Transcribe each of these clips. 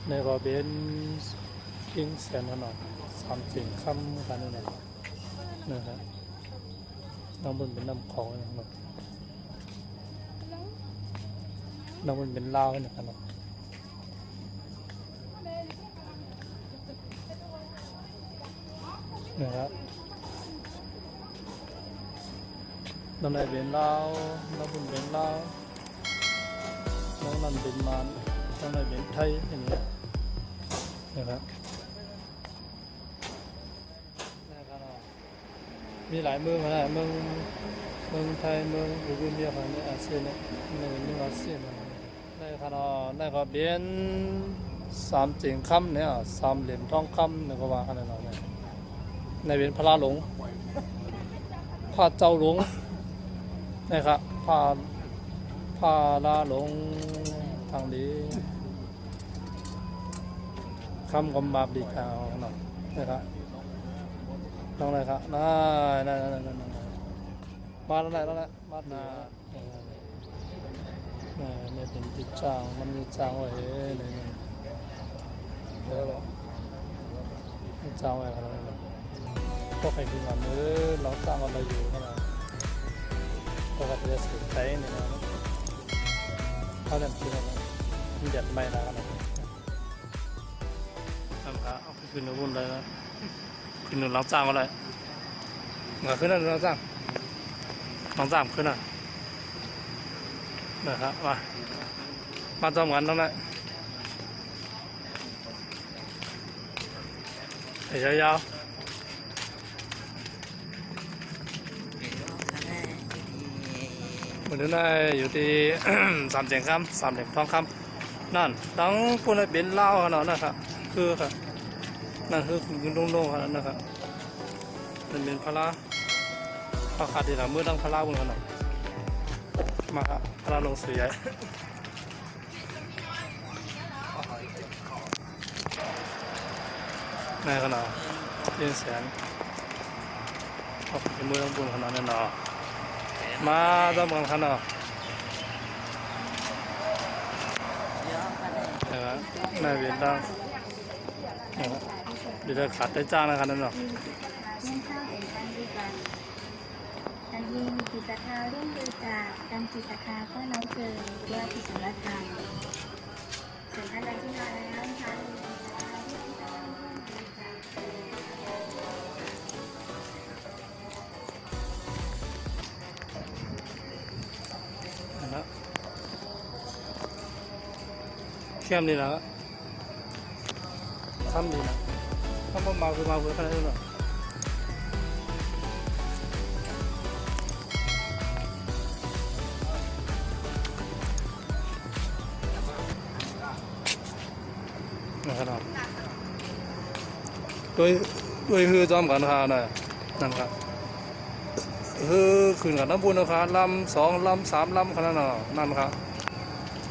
ในก็เป็นกิ้งแสนขนาด3 เสียงคำกันนี่นะครับน้ำมันเป็นน้ำของนะครับน้ำมันเป็นลาวนะครับนะครับน้ำไหลเป็นลาวน้ำมันเป็นลาวน้ำนั้นเป็นมันน้ำไหลเป็นไทยอย่างเงี้ยนะครับมีหลายเมืองนะเมืองไทยเมืองอุบลเนี่ยครับในอาเซียนเนี่ยในเมืองอาเซียนในขณะในก็เป็น3 เสียงคำเนี่ย3 เหรียญทองคำเนี่ยก็ว่าขนาดนั้นเนี่ยในเป็นพระหลงพระเจ้าหลงนะครับพระลาหลงทางนี้คำกำบาบดีข่าวหน่อยนะครับตรงไหนครับนั่นมาแล้วแหละมาหน้าเนี่ยเป็นติดจางมันมีจางไว้เนี่ยเดี๋ยวมีจางไว้ขนาดนั้นก็ใครกินกันเราจางอะไรอยู่ขนาดก็กระเทียมสุดใจเนี่ยนะเขาเล่นกินอะไรมันเด็ดไม่ละกันนะครับเอาไปขึ้นนุ่นเลยนะขึ้นหนึ่งล้างจานมาเลยเหงื่อขึ้นแล้วล้างจานขึ้นอ่ะนะครับมาจอมกันตรงนั้นยาวเหมือนนั่นอยู่ที่ 3 เสียงคำ 3 เหรียญทองคำนั่นตั้งปุ่นเป็นเล่าขนาดนะครับคือครับนั่นคือยืนโล่งๆขนาดนะครับมันเป็นพระขาดที่หลังมือตั้งพระบนขนาดมาครับพระลงสีใหญ่ในขนาดเลี้ยงแสนเอาเป็นมือตั้งบนขนาดนั้นเนาะมาจำกันขนาดนะครับในเวียนตั้งเดี๋ยวขาดได้จ้างนะครับนั่นเนาะการยิงจิตศรัทธาร่วมบริจาคการจิตศรัทธาก็น้องเจอแก้วพิสุรธรรมส่วนท่านใดที่มาแล้วนะคะเข้มดีนะทำดีนะทำมาคือมาเพื่อขนาดนี้เนาะนะครับด้วยคือจอมกันคาหน่อยนั่นครับคือขึ้นกับน้ำบุญนะครับลำ2 ลำ 3 ลำขนาดนั้นนั่นครับ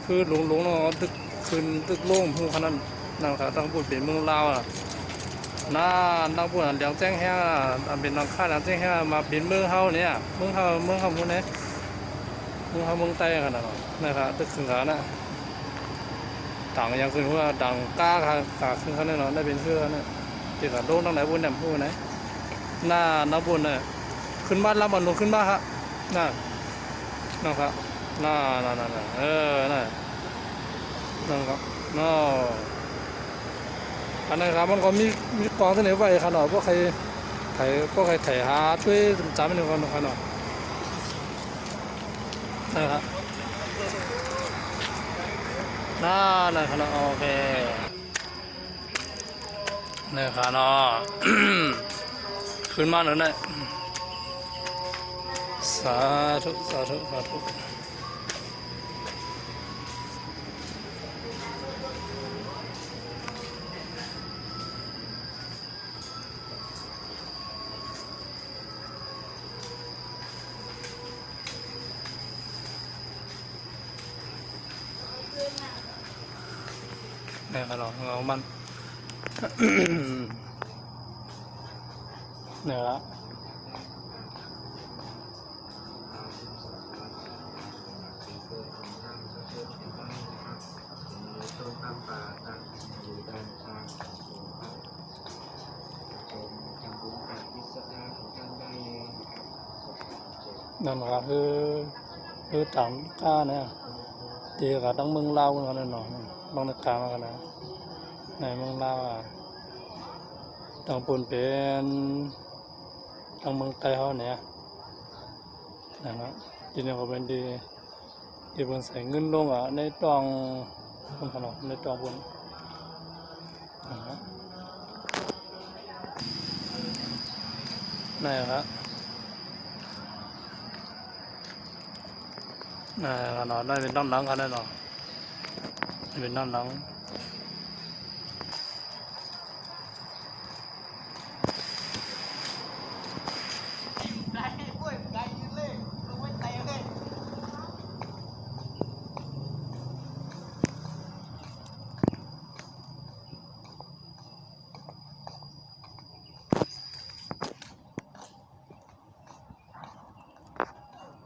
คือหลงเนาะขึ้นตึกโล่งพูขนาดนั่นครับตั้งบุญเป็นเมืองลาวอ่ะน่าตั้งบุญเลี้ยงแจ้งแห้งเป็นนักฆ่าเลี้ยงแจ้งแห้งมาเป็นเมืองเฮาเนี่ยเมืองเฮาเมืองพวกนี้เมืองเฮาเมืองใต้ขนาดนั้นนะครับตึกขึ้นกันนะต่างยังขึ้นว่าดังก้าขาขึ้นเขาแน่นอนได้เป็นเชื่อเนี่ยติดกับโลกตั้งไหนบุญเนี่ยพูดไหนหน้าน้ำบุญเนี่ยขึ้นบ้านรับบันลงขึ้นบ้านครับนะครับน่านั่นครับอันนั้นครับมันก็มีกองเสนอไว้ขนาดพวกใครไถหาช่วยจำเป็นคนขนาดนะครับนั่นขนาดโอเคนี่ขนาดขึ้นมาแล้วเนี่ยสาธุนี่ขนาดเอามันเนี่ยละ นั่นก็คือต่างก้าเนี่ยตีกับทั้งเมืองลาวกันนั่นเนาะบางนักการมากันนะในเมืองลาวต่างปุ่นเป็นทางเมืองไทยเขาเนี่ยนะครับทีนี้ก็เป็นที่บนใส่เงินลงในตองคนขนาดในตองบนนะครับนี่ครับนี่ขนาดได้เป็นด้านหลังกันแน่นอนเป็นด้านหลัง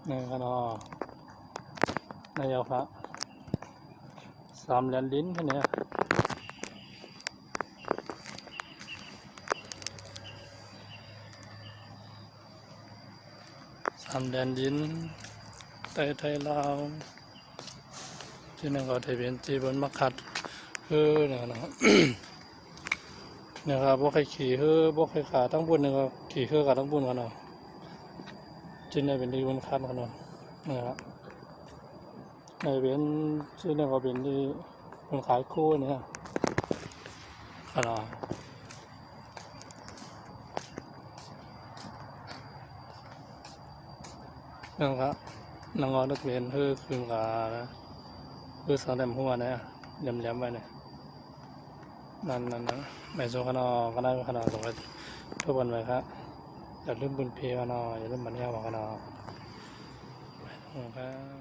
นี่ขนาดนายพระ3 เหรียญลิ้นแค่นี้3 เหรียญลิ้นไทยลาวที่นั่นก็จะเป็นที่บนมักขัดคือเนี่ยนะครับ เนี่ยครับพวกใครขี่คือพวกใครขาทั้งบุญเนี่ยก็ขี่คือกับทั้งบุญกันเนาะที่นี่เป็นที่บนคัดกันเนาะนะครับในเป็นที่นี่ก็เป็นที่คนขายคู่เนี่ยกันเนาะนะครับนางอนักเรียนคือคืนกานะคือสอนแต่หัวเนี่ยแหลมๆไปเนี่ยนั่นนะไม่ส่งกันเนาะก็ได้ขนาดส่งไปทุกวันไปครับอย่าลืมบุญเพกันเนาะอย่าลืมบันเทิงกันเนาะครับ